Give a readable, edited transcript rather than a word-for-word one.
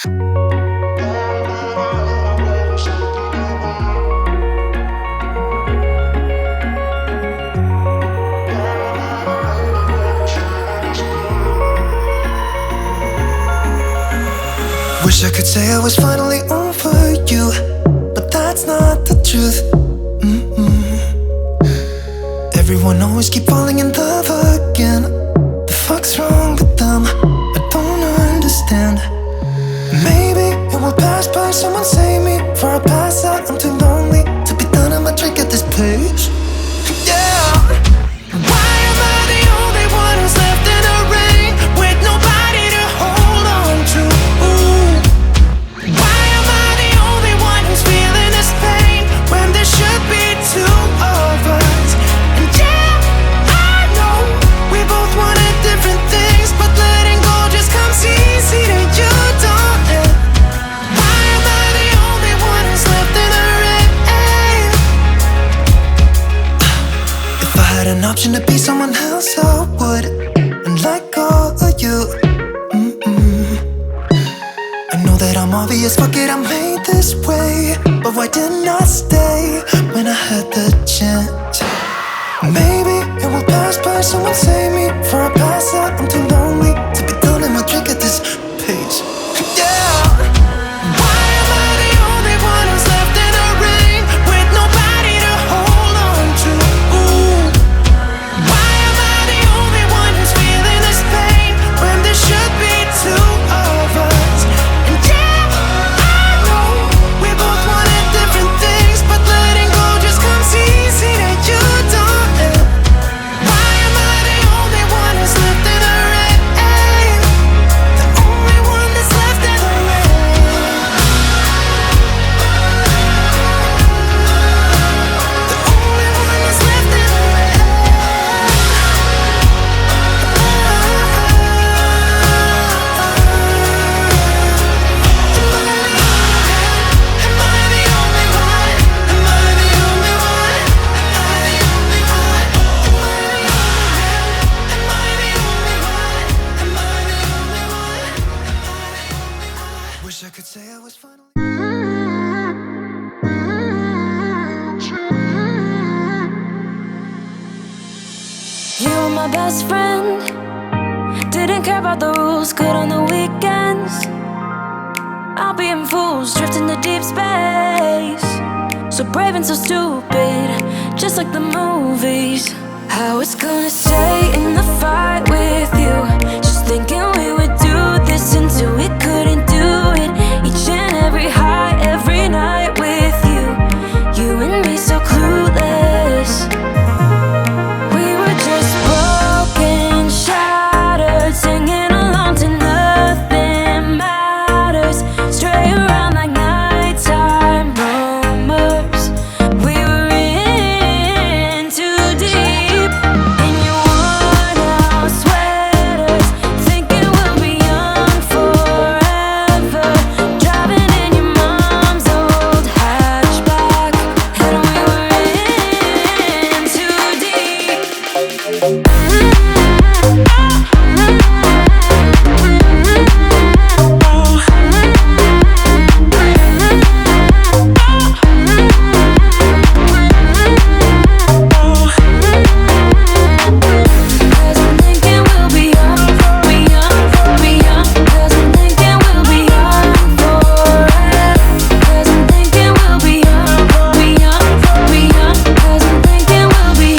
Wish I could say I was finally over you, but that's not the truth. Everyone always keep falling in love again. The fuck's wrong with them? I don't understand. Maybe it will pass by, someone save me. Before I pass out, I'm too lonely to be done. I'ma drink at this place. Yeah. Why am I the only one who's left in the rain with nobody to hold on to? Why am I the only one who's feeling this pain when there should be two of us? And yeah, I know we both wanted different things, but letting go just comes easy to you, don't it? Why am I the only one who's left in the rain? If I had an option to be someone else, I would, and let go of you. I know that I'm obvious, fuck it, I'm made this way. But why didn't I stay when I had the chance? Maybe it will pass by, someone save me. Before I pass out, I'm too lonely to be done in my drink at this pace. Yeah. Why am I the only one who's left in the rain with nobody to hold on to? Why am I the only one who's feeling this pain when there should be two of us? And yeah, I know we both wanted different things, but letting go just comes easy to you, don't it? Why am I the only one who's left in the rain? The only one that's left in the rain. The only one that's left in the rain. Am I the only one? Am I the only one? Am I the only one? Am I the only one? Am I the only one? Wish I could say I was finally. You were my best friend. Didn't care about the rules, good on the weekends. I'll be in fools, drifting to deep space. So brave and so stupid, just like the movies. I was gonna stay in the fight with you, just thinking we would do this until we couldn't do it. Each and every high, every night with you. You and me so clueless. We were just broken, shattered, singing along to nothing matters. Stray around like nighttime rumors. We were in too deep. In your worn-out sweaters, thinking we'll be young forever. Driving in your mom's old hatchback, and we were in too deep. Cause I'm thinking we'll be young, be young, be young. Cause I'm thinking we'll be young forever. Cause I'm thinking we'll be young, be young, be young. Cause I'm thinking we'll be